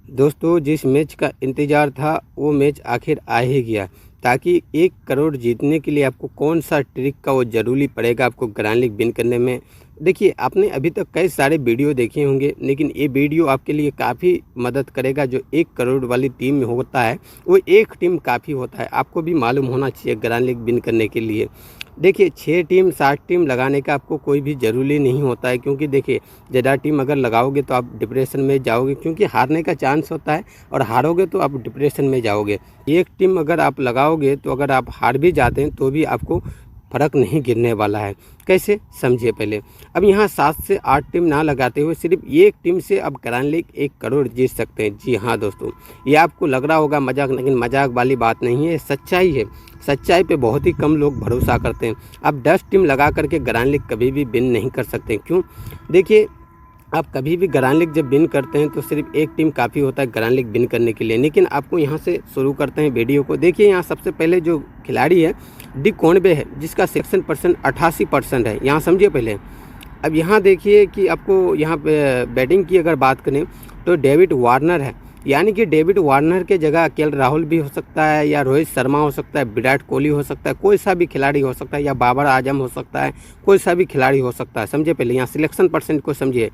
दोस्तों जिस मैच का इंतज़ार था वो मैच आखिर आ ही गया। ताकि 1 करोड़ जीतने के लिए आपको कौन सा ट्रिक का वो ज़रूरी पड़ेगा आपको ग्रैंड लीग विन करने में। देखिए आपने अभी तक कई सारे वीडियो देखे होंगे, लेकिन ये वीडियो आपके लिए काफ़ी मदद करेगा। जो 1 करोड़ वाली टीम में होता है वो एक टीम काफ़ी होता है, आपको भी मालूम होना चाहिए ग्रैंड लीग विन करने के लिए। देखिए 6 टीम 7 टीम लगाने का आपको कोई भी ज़रूरी नहीं होता है, क्योंकि देखिए ज़्यादा टीम अगर लगाओगे तो आप डिप्रेशन में जाओगे, क्योंकि हारने का चांस होता है और हारोगे तो आप डिप्रेशन में जाओगे। एक टीम अगर आप लगाओगे तो अगर आप हार भी जाते हैं तो भी आपको फ़र्क नहीं गिरने वाला है। कैसे समझिए पहले। अब यहाँ 7 से 8 टीम ना लगाते हुए सिर्फ एक टीम से आप ग्रैंड लीग 1 करोड़ जीत सकते हैं। जी हाँ दोस्तों, ये आपको लग रहा होगा मजाक, लेकिन मजाक वाली बात नहीं है, सच्चाई है। सच्चाई पे बहुत ही कम लोग भरोसा करते हैं। आप 10 टीम लगा करके ग्रैंड लीग कभी भी विन नहीं कर सकते। क्यों? देखिए आप कभी भी ग्रैंड लीग जब विन करते हैं तो सिर्फ एक टीम काफ़ी होता है ग्रैंड लीग विन करने के लिए। लेकिन आपको यहाँ से शुरू करते हैं वीडियो को। देखिए यहाँ सबसे पहले जो खिलाड़ी है डी कॉनवे है, जिसका सिलेक्शन परसेंट 88% है। यहाँ समझिए पहले। अब यहाँ देखिए कि आपको यहाँ पे बैटिंग की अगर बात करें तो डेविड वार्नर है, यानी कि डेविड वार्नर के जगह केएल राहुल भी हो सकता है, या रोहित शर्मा हो सकता है, विराट कोहली हो सकता है, कोई सा भी खिलाड़ी हो सकता है, या बाबर आजम हो सकता है, कोई सा भी खिलाड़ी हो सकता है। समझिए पहले यहाँ सिलेक्शन परसेंट को समझिए,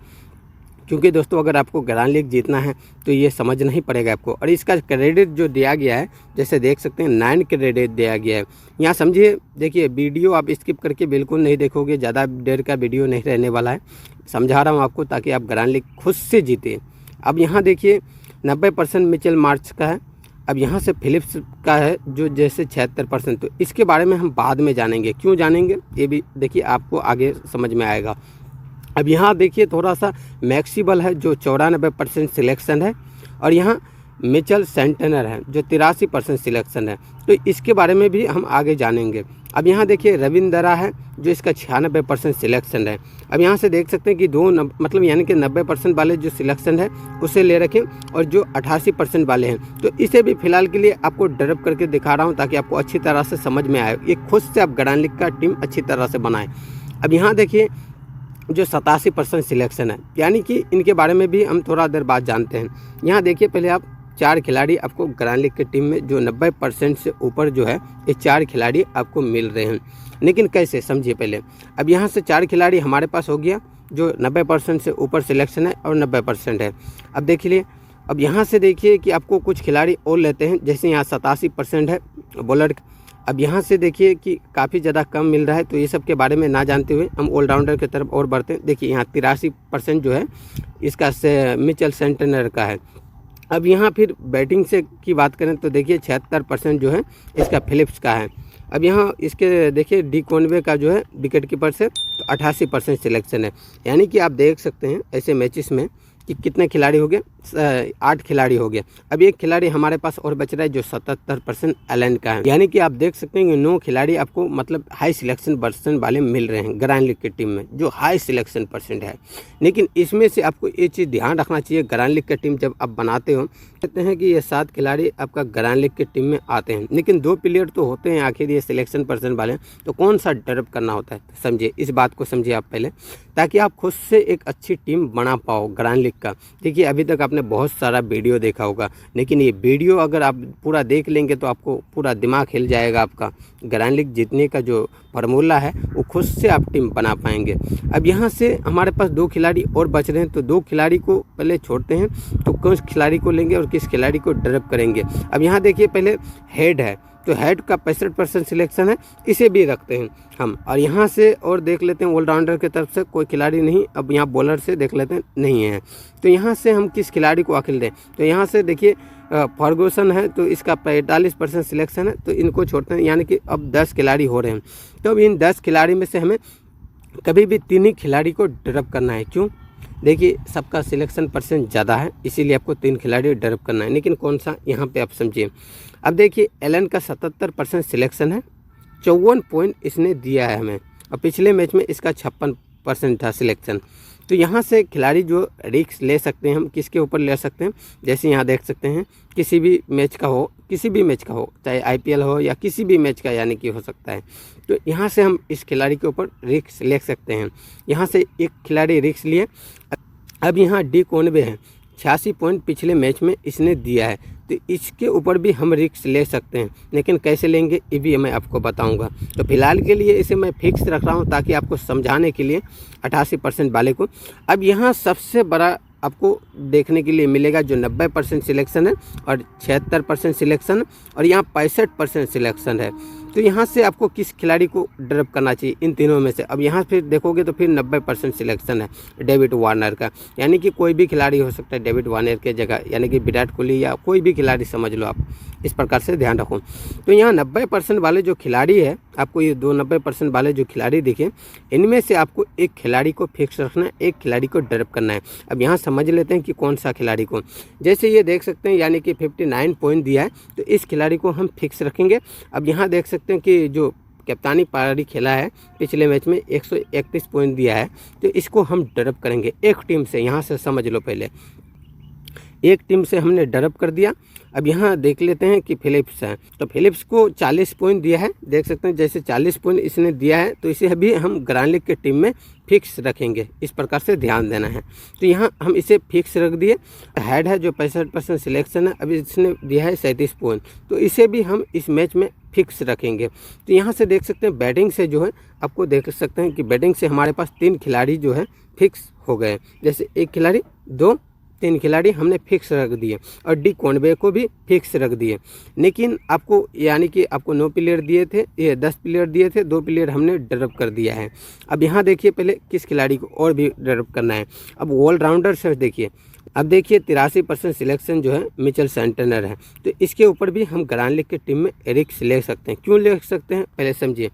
क्योंकि दोस्तों अगर आपको ग्रैंड लीग जीतना है तो ये समझना ही पड़ेगा आपको। और इसका क्रेडिट जो दिया गया है, जैसे देख सकते हैं 9 क्रेडिट दिया गया है। यहाँ समझिए, देखिए वीडियो आप स्किप करके बिल्कुल नहीं देखोगे, ज़्यादा देर का वीडियो नहीं रहने वाला है। समझा रहा हूँ आपको ताकि आप ग्रैंड लीग खुद से जीते। अब यहाँ देखिए 90% मिचेल मार्श का है। अब यहाँ से फिलिप्स का है जो जैसे 76%। तो इसके बारे में हम बाद में जानेंगे। क्यों जानेंगे ये भी देखिए आपको आगे समझ में आएगा। अब यहाँ देखिए थोड़ा सा मैक्सिबल है जो 94% सिलेक्शन है, और यहाँ मिचेल सेंटनर है जो 83% सिलेक्शन है। तो इसके बारे में भी हम आगे जानेंगे। अब यहाँ देखिए रविंद्रा है जो इसका 96% सिलेक्शन है। अब यहाँ से देख सकते हैं कि मतलब यानी कि 90% वाले जो सिलेक्शन है उसे ले रखें, और जो 88% वाले हैं तो इसे भी फिलहाल के लिए आपको ड्रॉप करके दिखा रहा हूँ ताकि आपको अच्छी तरह से समझ में आए। ये खुद से आप ग्रैंड लीग का टीम अच्छी तरह से बनाएं। अब यहाँ देखिए जो 87% सिलेक्शन है, यानी कि इनके बारे में भी हम थोड़ा देर बाद जानते हैं। यहाँ देखिए पहले आप 4 खिलाड़ी आपको ग्रैंड लीग की टीम में जो 90% से ऊपर जो है, ये 4 खिलाड़ी आपको मिल रहे हैं। लेकिन कैसे समझिए पहले। अब यहाँ से 4 खिलाड़ी हमारे पास हो गया जो 90% से ऊपर सिलेक्शन है और 90% है। अब देख लिए। अब यहाँ से देखिए कि आपको कुछ खिलाड़ी और लेते हैं, जैसे यहाँ 87% है बॉलर। अब यहाँ से देखिए कि काफ़ी ज़्यादा कम मिल रहा है, तो ये सब के बारे में ना जानते हुए हम ऑलराउंडर की तरफ और बढ़ते हैं। देखिए यहाँ 83% जो है इसका से मिचेल सेंटनर का है। अब यहाँ फिर बैटिंग से की बात करें तो देखिए 76% जो है इसका फिलिप्स का है। अब यहाँ इसके देखिए डी कॉनवे का जो है विकेट कीपर से तो 88% सिलेक्शन है। यानी कि आप देख सकते हैं ऐसे मैचेस में कि कितने खिलाड़ी हो गए, 8 खिलाड़ी हो गए। अब एक खिलाड़ी हमारे पास और बच रहा है जो 77% एलन का है। यानी कि आप देख सकते हैं कि 9 खिलाड़ी आपको मतलब हाई सिलेक्शन परसेंट वाले मिल रहे हैं ग्रैंड लीग की टीम में, जो हाई सिलेक्शन परसेंट है। लेकिन इसमें से आपको ये चीज़ ध्यान रखना चाहिए, ग्रैंड लीग की टीम जब आप बनाते हो, कहते हैं कि ये 7 खिलाड़ी आपका ग्रैंड लीग की टीम में आते हैं, लेकिन 2 प्लेयर तो होते हैं आखिर ये सिलेक्शन परसेंट वाले। तो कौन सा ड्रॉप करना होता है, तो समझिए इस बात को समझिए आप पहले, ताकि आप खुद से एक अच्छी टीम बना पाओ ग्रैंड लीग का। देखिए अभी तक आपने बहुत सारा वीडियो देखा होगा, लेकिन ये वीडियो अगर आप पूरा देख लेंगे तो आपको पूरा दिमाग हिल जाएगा आपका। ग्रैंड लीग जीतने का जो फार्मूला है वो खुद से आप टीम बना पाएंगे। अब यहाँ से हमारे पास 2 खिलाड़ी और बच रहे हैं, तो 2 खिलाड़ी को पहले छोड़ते हैं। तो किस खिलाड़ी को लेंगे और किस खिलाड़ी को ड्रॉप करेंगे। अब यहाँ देखिए पहले हेड है, तो हेड का 65% सिलेक्शन है, इसे भी रखते हैं हम। और यहाँ से और देख लेते हैं ऑलराउंडर की तरफ से कोई खिलाड़ी नहीं। अब यहाँ बॉलर से देख लेते हैं, नहीं है। तो यहाँ से हम किस खिलाड़ी को आखिर दें, तो यहाँ से देखिए फर्गूसन है तो इसका 45% सिलेक्शन है, तो इनको छोड़ते हैं। यानी कि अब 10 खिलाड़ी हो रहे हैं। तो अब इन 10 खिलाड़ी में से हमें कभी भी 3 ही खिलाड़ी को ड्रॉप करना है। क्यों? देखिए सबका सिलेक्शन परसेंट ज़्यादा है, इसीलिए आपको 3 खिलाड़ी ड्रॉप करना है। लेकिन कौन सा, यहाँ पे आप समझिए। अब देखिए एलन का 77% सिलेक्शन है, 54 पॉइंट इसने दिया है हमें, और पिछले मैच में इसका 56% था सिलेक्शन। तो यहाँ से खिलाड़ी जो रिस्क ले सकते हैं हम किसके ऊपर ले सकते हैं, जैसे यहाँ देख सकते हैं किसी भी मैच का हो, किसी भी मैच का हो, चाहे आईपीएल हो या किसी भी मैच का, यानी कि हो सकता है। तो यहाँ से हम इस खिलाड़ी के ऊपर रिस्क ले सकते हैं। यहाँ से एक खिलाड़ी रिस्क लिए। अब यहाँ डी कॉनवे है, 86 पॉइंट पिछले मैच में इसने दिया है, तो इसके ऊपर भी हम रिस्क ले सकते हैं, लेकिन कैसे लेंगे ये भी मैं आपको बताऊंगा। तो फिलहाल के लिए इसे मैं फिक्स रख रहा हूं ताकि आपको समझाने के लिए 88% वाले को। अब यहाँ सबसे बड़ा आपको देखने के लिए मिलेगा जो 90% सिलेक्शन है और 76% सिलेक्शन और यहाँ 65% सिलेक्शन है। तो यहाँ से आपको किस खिलाड़ी को ड्रॉप करना चाहिए इन तीनों में से। अब यहाँ फिर देखोगे तो फिर 90% सिलेक्शन है डेविड वार्नर का, यानी कि कोई भी खिलाड़ी हो सकता है डेविड वार्नर के जगह, यानी कि विराट कोहली या कोई भी खिलाड़ी समझ लो आप, इस प्रकार से ध्यान रखो। तो यहाँ 90% वाले जो खिलाड़ी है, आपको ये 90% वाले जो खिलाड़ी दिखे, इनमें से आपको एक खिलाड़ी को फिक्स रखना है, एक खिलाड़ी को ड्रॉप करना है। अब यहाँ समझ लेते हैं कि कौन सा खिलाड़ी को। जैसे ये देख सकते हैं यानी कि 59 पॉइंट दिया है, तो इस खिलाड़ी को हम फिक्स रखेंगे। अब यहाँ देख सकते हैं कि जो कप्तानी पारी खेला है पिछले मैच में 131 पॉइंट दिया है, तो इसको हम ड्रॉप करेंगे एक टीम से। यहाँ से समझ लो, पहले एक टीम से हमने ड्रॉप कर दिया। अब यहाँ देख लेते हैं कि फिलिप्स है, तो फिलिप्स को 40 पॉइंट दिया है, देख सकते हैं जैसे 40 पॉइंट इसने दिया है, तो इसे अभी हम ग्रैंड लीग के टीम में फिक्स रखेंगे, इस प्रकार से ध्यान देना है। तो यहाँ हम इसे फिक्स रख दिए। हेड है जो 65% सिलेक्शन है, अभी इसने दिया है 37 पॉइंट, तो इसे भी हम इस मैच में फिक्स रखेंगे। तो यहाँ से देख सकते हैं बैटिंग से जो है आपको देख सकते हैं कि बैटिंग से हमारे पास 3 खिलाड़ी जो है फिक्स हो गए, जैसे एक खिलाड़ी 2 3 खिलाड़ी हमने फिक्स रख दिए और डी कॉनवे को भी फिक्स रख दिए। लेकिन आपको यानी कि आपको 9 प्लेयर दिए थे, ये 10 प्लेयर दिए थे, 2 प्लेयर हमने ड्रॉप कर दिया है। अब यहाँ देखिए पहले किस खिलाड़ी को और भी ड्रॉप करना है। अब ऑलराउंडर से देखिए, अब देखिए 83% सिलेक्शन जो है मिचेल सेंटनर है, तो इसके ऊपर भी हम ग्रैंड लीग की टीम में रिस्क ले सकते हैं। क्यों ले सकते हैं पहले समझिए।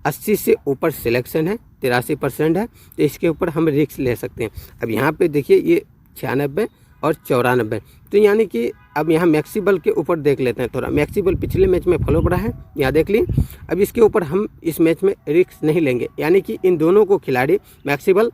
80 से ऊपर सिलेक्शन है, 83% है, तो इसके ऊपर हम रिस्क ले सकते हैं। अब यहाँ पे देखिए ये 96 और 94, तो यानी कि अब यहाँ मैक्सिबल के ऊपर देख लेते हैं थोड़ा। मैक्सिबल पिछले मैच में फ्लॉप रहा है, यहाँ देख लिए। अब इसके ऊपर हम इस मैच में रिस्क नहीं लेंगे, यानी कि इन दोनों को खिलाड़ी मैक्सिबल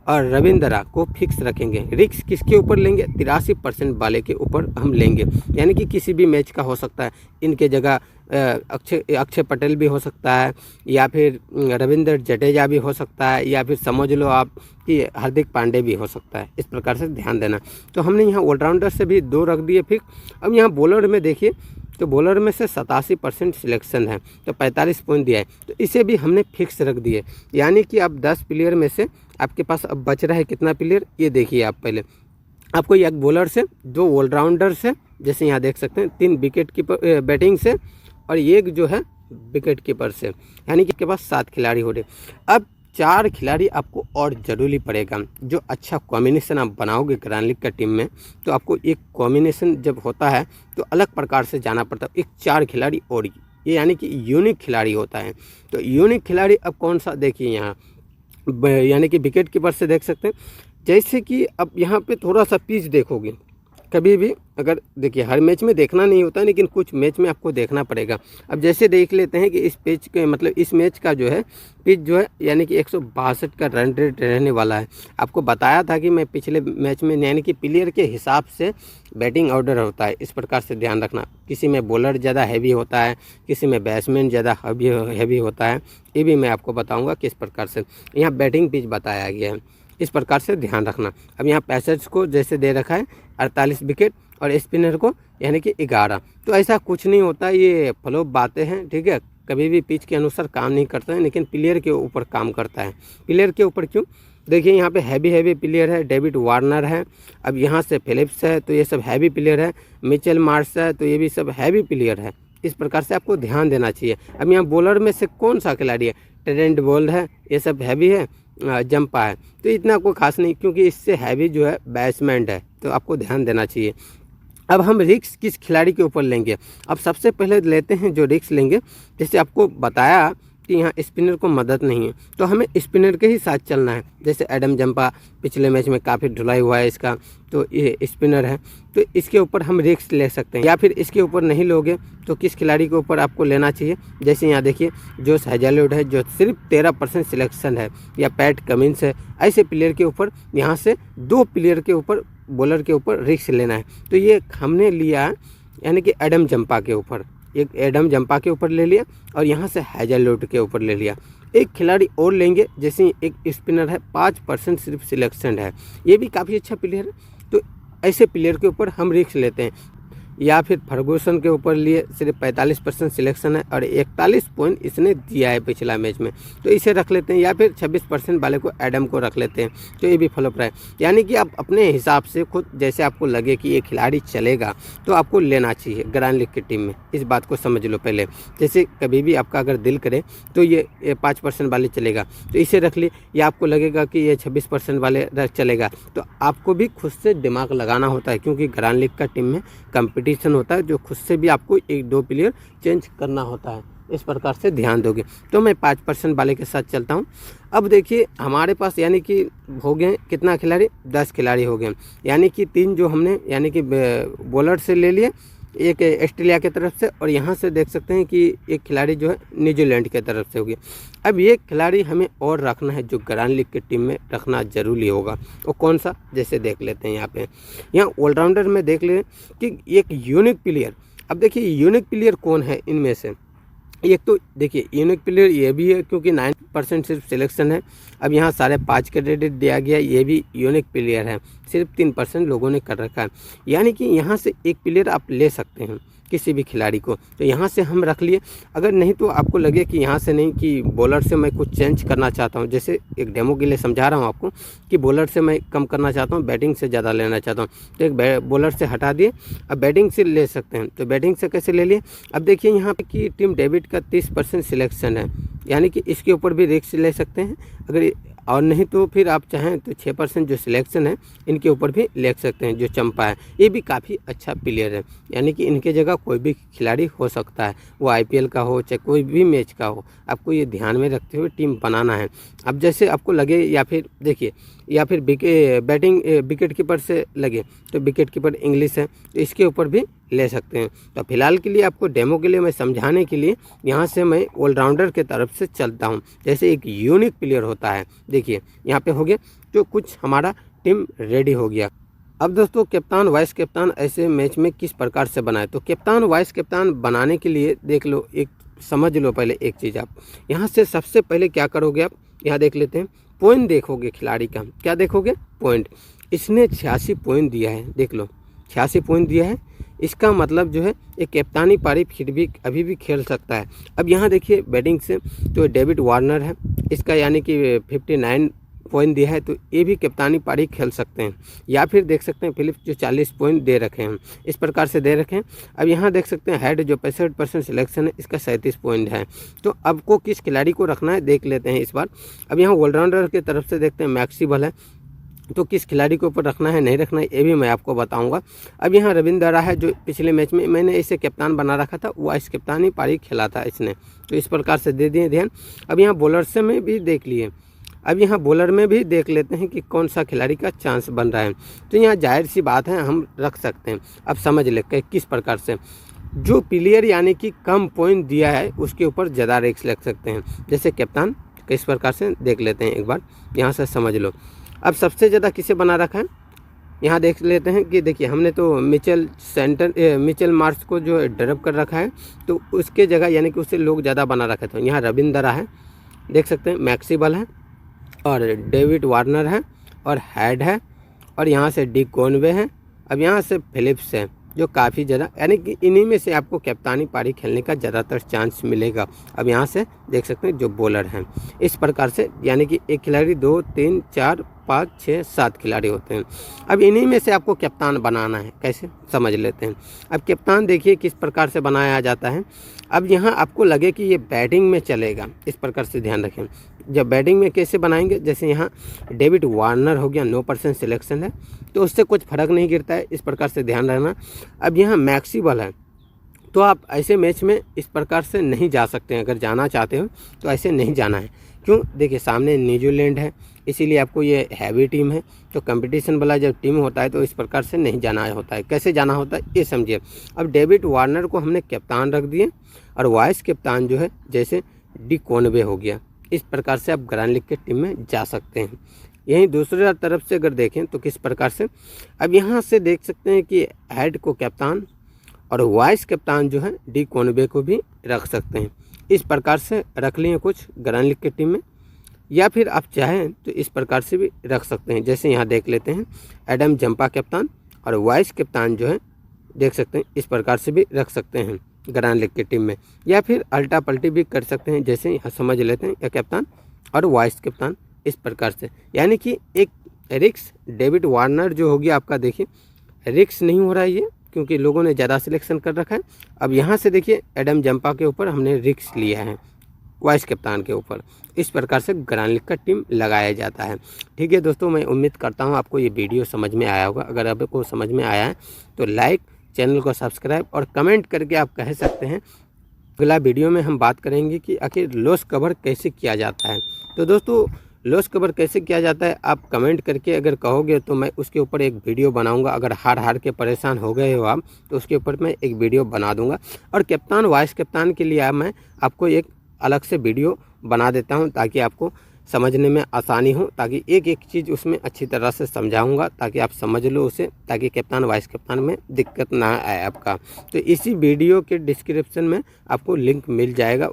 और रविंद्रा को फिक्स रखेंगे। रिस्क किसके ऊपर लेंगे? 83% वाले के ऊपर हम लेंगे, यानी कि किसी भी मैच का हो सकता है। इनके जगह अक्षय पटेल भी हो सकता है, या फिर रविंद्र जडेजा भी हो सकता है, या फिर समझ लो आप कि हार्दिक पांडे भी हो सकता है। इस प्रकार से ध्यान देना। तो हमने यहाँ ऑलराउंडर से भी 2 रख दिए फिक्स। अब यहाँ बॉलर में देखिए, तो बॉलर में से 87% सिलेक्शन है, तो 45 पॉइंट दिया है, तो इसे भी हमने फिक्स रख दिए। यानी कि अब 10 प्लेयर में से आपके पास अब बच रहा है कितना प्लेयर, ये देखिए आप पहले। आपको एक बॉलर से, 2 ऑलराउंडर से, जैसे यहाँ देख सकते हैं 3 विकेट कीपर बैटिंग से, और एक जो है विकेट कीपर से, यानी कि आपके पास 7 खिलाड़ी हो रहे। अब 4 खिलाड़ी आपको और ज़रूरी पड़ेगा। जो अच्छा कॉम्बिनेशन आप बनाओगे ग्रैंड लीग का टीम में, तो आपको एक कॉम्बिनेशन जब होता है तो अलग प्रकार से जाना पड़ता है। एक 4 खिलाड़ी और, ये यानी कि यूनिक खिलाड़ी होता है। तो यूनिक खिलाड़ी अब कौन सा, देखिए यहाँ यानी कि विकेट कीपर से देख सकते हैं। जैसे कि अब यहाँ पे थोड़ा सा पिच देखोगे, कभी भी अगर देखिए हर मैच में देखना नहीं होता है, लेकिन कुछ मैच में आपको देखना पड़ेगा। अब जैसे देख लेते हैं कि इस पिच के मतलब इस मैच का जो है पिच जो है यानी कि 162 का रन रेट रहने वाला है। आपको बताया था कि मैं पिछले मैच में, यानी कि प्लेयर के हिसाब से बैटिंग ऑर्डर होता है, इस प्रकार से ध्यान रखना। किसी में बॉलर ज़्यादा हैवी होता है, किसी में बैट्समैन ज़्यादा हैवी होता है, ये भी मैं आपको बताऊँगा किस प्रकार से। यहाँ बैटिंग पिच बताया गया है, इस प्रकार से ध्यान रखना। अब यहाँ पैसेज को जैसे दे रखा है 48 विकेट और स्पिनर को यानी कि 11, तो ऐसा कुछ नहीं होता, ये फ्लॉप बातें हैं, ठीक है। कभी भी पिच के अनुसार काम नहीं करता है, लेकिन प्लेयर के ऊपर काम करता है। प्लेयर के ऊपर क्यों? देखिए यहाँ पे हैवी प्लेयर है, डेविड वार्नर है, अब यहाँ से फिलिप्स है, तो ये सब हैवी प्लेयर है। मिचेल मार्श है, तो ये भी सब हैवी प्लेयर है। इस प्रकार से आपको ध्यान देना चाहिए। अब यहाँ बॉलर में से कौन सा खिलाड़ी है? ट्रेंट बोल्ट है, ये सब हैवी है, जंपा है, तो इतना कोई खास नहीं, क्योंकि इससे हैवी जो है बैट्समैन है, तो आपको ध्यान देना चाहिए। अब हम रिस्क किस खिलाड़ी के ऊपर लेंगे? अब सबसे पहले लेते हैं जो रिस्क लेंगे, जैसे आपको बताया कि यहाँ स्पिनर को मदद नहीं है, तो हमें स्पिनर के ही साथ चलना है। जैसे एडम जंपा पिछले मैच में काफ़ी ढुलाई हुआ है इसका, तो ये स्पिनर है, तो इसके ऊपर हम रिस्क ले सकते हैं। या फिर इसके ऊपर नहीं लोगे तो किस खिलाड़ी के ऊपर आपको लेना चाहिए? जैसे यहाँ देखिए जोश हेजलवुड है, जो सिर्फ 13% सिलेक्शन है, या पैट कमिंस है। ऐसे प्लेयर के ऊपर यहाँ से 2 प्लेयर के ऊपर, बॉलर के ऊपर रिस्क लेना है। तो ये हमने लिया यानी कि एडम जंपा के ऊपर, एक एडम जंपा के ऊपर ले लिया, और यहाँ से हेजलवुड के ऊपर ले लिया। एक खिलाड़ी और लेंगे, जैसे एक स्पिनर है, 5% सिर्फ सिलेक्शन है, ये भी काफ़ी अच्छा प्लेयर है। तो ऐसे प्लेयर के ऊपर हम रिस्क लेते हैं। या फिर फर्गूसन के ऊपर लिए सिर्फ 45% सिलेक्शन है और 41 पॉइंट इसने दिया है पिछला मैच में, तो इसे रख लेते हैं। या फिर 26% वाले को एडम को रख लेते हैं, तो ये भी फ्लॉप रहा है। यानी कि आप अपने हिसाब से खुद जैसे आपको लगे कि ये खिलाड़ी चलेगा तो आपको लेना चाहिए ग्रैंड लीग की टीम में। इस बात को समझ लो पहले। जैसे कभी भी आपका अगर दिल करे तो ये 5% वाले चलेगा तो इसे रख ली, या आपको लगेगा कि ये 26% वाले चलेगा, तो आपको भी खुद से दिमाग लगाना होता है, क्योंकि ग्रैंड लीग का टीम में कंपटीशन होता है जो खुद से भी आपको 1-2 प्लेयर चेंज करना होता है। इस प्रकार से ध्यान दोगे तो मैं 5% वाले के साथ चलता हूं। अब देखिए हमारे पास यानी कि हो गए कितना खिलाड़ी, 10 खिलाड़ी हो गए, यानी कि 3 जो हमने यानी कि बॉलर से ले लिए, एक ऑस्ट्रेलिया की तरफ से, और यहाँ से देख सकते हैं कि एक खिलाड़ी जो है न्यूजीलैंड की तरफ से हो गया। अब ये खिलाड़ी हमें और रखना है जो ग्रैंड लीग की टीम में रखना जरूरी होगा, वो कौन सा, जैसे देख लेते हैं यहाँ ऑलराउंडर में देख लें कि एक यूनिक प्लेयर। अब देखिए यूनिक प्लेयर कौन है इनमें से, एक तो देखिए यूनिक प्लेयर ये भी है क्योंकि 9% सिर्फ सिलेक्शन है। अब यहाँ सारे 5 क्रेडिट दिया गया, ये भी यूनिक प्लेयर है, सिर्फ 3% लोगों ने कर रखा है। यानी कि यहाँ से एक प्लेयर आप ले सकते हैं किसी भी खिलाड़ी को, तो यहाँ से हम रख लिए। अगर नहीं तो आपको लगे कि यहाँ से नहीं, कि बॉलर से मैं कुछ चेंज करना चाहता हूँ, जैसे एक डेमो के लिए समझा रहा हूँ आपको कि बॉलर से मैं कम करना चाहता हूँ, बैटिंग से ज़्यादा लेना चाहता हूँ, तो एक बॉलर से हटा दिए, अब बैटिंग से ले सकते हैं। तो बैटिंग से कैसे ले लिए, अब देखिए यहाँ पे कि टीम डेविड का 30% सिलेक्शन है, यानी कि इसके ऊपर भी रिस्क ले सकते हैं। अगर और नहीं तो फिर आप चाहें तो 6% जो सिलेक्शन है इनके ऊपर भी ले सकते हैं। जो चंपा है ये भी काफ़ी अच्छा प्लेयर है, यानी कि इनके जगह कोई भी खिलाड़ी हो सकता है, वो IPL का हो चाहे कोई भी मैच का हो, आपको ये ध्यान में रखते हुए टीम बनाना है। अब जैसे आपको लगे, या फिर देखिए, या फिर बैटिंग विकेट कीपर से लगे तो विकेट कीपर इंग्लिश है, तो इसके ऊपर भी ले सकते हैं। तो फिलहाल के लिए आपको डेमो के लिए मैं समझाने के लिए यहाँ से मैं ऑलराउंडर के तरफ से चलता हूँ। जैसे एक यूनिक प्लेयर होता है, देखिए यहाँ पे हो गया, जो कुछ हमारा टीम रेडी हो गया। अब दोस्तों कप्तान वाइस कप्तान ऐसे मैच में किस प्रकार से बनाए, तो कप्तान वाइस कप्तान बनाने के लिए देख लो, एक समझ लो पहले एक चीज़। आप यहाँ से सबसे पहले क्या करोगे, आप यहाँ देख लेते हैं, पॉइंट देखोगे खिलाड़ी का, क्या देखोगे, पॉइंट। इसने 86 पॉइंट दिया है, देख लो 86 पॉइंट दिया है, इसका मतलब जो है एक कप्तानी पारी फिर भी अभी भी खेल सकता है। अब यहाँ देखिए बैटिंग से तो डेविड वार्नर है, इसका यानी कि 59 पॉइंट दिया है, तो ये भी कप्तानी पारी खेल सकते हैं। या फिर देख सकते हैं फिलिप्स जो 40 पॉइंट दे रखे हैं, इस प्रकार से दे रखे हैं। अब यहाँ देख सकते हैं हेड जो 65% सिलेक्शन है, इसका 37 पॉइंट है। तो आपको किस खिलाड़ी को रखना है देख लेते हैं इस बार। अब यहाँ ऑलराउंडर की तरफ से देखते हैं मैक्सिबल है, तो किस खिलाड़ी के ऊपर रखना है नहीं रखना है ये भी मैं आपको बताऊंगा। अब यहाँ रविंद्र है, जो पिछले मैच में मैंने इसे कप्तान बना रखा था, वो इस कप्तानी पारी खेला था इसने, तो इस प्रकार से दे दिए ध्यान। अब यहाँ बॉलर से में भी देख लिए, अब यहाँ बॉलर में भी देख लेते हैं कि कौन सा खिलाड़ी का चांस बन रहा है। तो यहाँ जाहिर सी बात है हम रख सकते हैं। अब समझ ले किस प्रकार से, जो प्लेयर यानी कि कम पॉइंट दिया है उसके ऊपर ज़्यादा रिस्क लग सकते हैं, जैसे कप्तान किस प्रकार से देख लेते हैं एक बार, यहाँ से समझ लो। अब सबसे ज़्यादा किसे बना रखा है, यहाँ देख लेते हैं कि देखिए हमने तो मिचेल मार्श को जो ड्रॉप कर रखा है, तो उसके जगह यानी कि उससे लोग ज़्यादा बना रखा था। यहाँ रविंद्र है, देख सकते हैं मैक्सिबल है, और डेविड वार्नर है, और हेड है, और यहाँ से डी कॉनवे है। अब यहाँ से फिलिप्स है, जो काफ़ी ज़्यादा, यानी कि इन्हीं में से आपको कप्तानी पारी खेलने का ज़्यादातर चांस मिलेगा। अब यहाँ से देख सकते हैं जो बॉलर हैं, इस प्रकार से यानी कि एक खिलाड़ी 2 3 4 5 6 7 खिलाड़ी होते हैं। अब इन्हीं में से आपको कप्तान बनाना है, कैसे समझ लेते हैं। अब कप्तान देखिए किस प्रकार से बनाया जाता है। अब यहाँ आपको लगे कि ये बैटिंग में चलेगा, इस प्रकार से ध्यान रखें। जब बैटिंग में कैसे बनाएंगे, जैसे यहाँ डेविड वार्नर हो गया, 9% सिलेक्शन है, तो उससे कुछ फर्क नहीं गिरता है, इस प्रकार से ध्यान रखना। अब यहाँ मैक्सिबल है, तो आप ऐसे मैच में इस प्रकार से नहीं जा सकते हैं। अगर जाना चाहते हो तो ऐसे नहीं जाना है, क्यों, देखिए सामने न्यूजीलैंड है, इसीलिए आपको ये हैवी टीम है। तो कंपटीशन वाला जब टीम होता है तो इस प्रकार से नहीं जाना होता है। कैसे जाना होता है ये समझिए। अब डेविड वार्नर को हमने कप्तान रख दिए, और वाइस कप्तान जो है जैसे डी कॉनवे हो गया। इस प्रकार से आप ग्रैंड लीग की टीम में जा सकते हैं। यहीं दूसरी तरफ से अगर देखें तो किस प्रकार से, अब यहाँ से देख सकते हैं कि हेड को कप्तान और वाइस कप्तान जो है डी कॉनवे को भी रख सकते हैं। इस प्रकार से रख लिए कुछ ग्रैंड लीग की टीम में, या फिर आप चाहें तो इस प्रकार से भी रख सकते हैं। जैसे यहाँ देख लेते हैं एडम जंपा कप्तान और वाइस कप्तान जो है देख सकते हैं इस प्रकार से भी रख सकते हैं ग्रांड लीग की टीम में, या फिर अल्टा पल्टी भी कर सकते हैं, जैसे यहाँ समझ लेते हैं या कप्तान और वाइस कप्तान इस प्रकार से। यानी कि एक रिक्स डेविड वार्नर जो होगी आपका, देखिए रिक्स नहीं हो रहा है ये, क्योंकि लोगों ने ज़्यादा सिलेक्शन कर रखा है। अब यहाँ से देखिए एडम जंपा के ऊपर हमने रिक्स लिया है वाइस कप्तान के ऊपर। इस प्रकार से ग्रांड लीग का टीम लगाया जाता है। ठीक है दोस्तों, मैं उम्मीद करता हूँ आपको ये वीडियो समझ में आया होगा। अगर आपको समझ में आया है तो लाइक, चैनल को सब्सक्राइब और कमेंट करके आप कह सकते हैं। अगला वीडियो में हम बात करेंगे कि आखिर लॉस कवर कैसे किया जाता है। तो दोस्तों लॉस कवर कैसे किया जाता है आप कमेंट करके अगर कहोगे तो मैं उसके ऊपर एक वीडियो बनाऊंगा। अगर हार के परेशान हो गए हो आप तो उसके ऊपर मैं एक वीडियो बना दूंगा। और कप्तान वाइस कप्तान के लिए मैं आपको एक अलग से वीडियो बना देता हूं, ताकि आपको समझने में आसानी हो, ताकि एक एक चीज़ उसमें अच्छी तरह से समझाऊंगा ताकि आप समझ लो उसे, ताकि कप्तान वाइस कप्तान में दिक्कत ना आए आपका। तो इसी वीडियो के डिस्क्रिप्शन में आपको लिंक मिल जाएगा,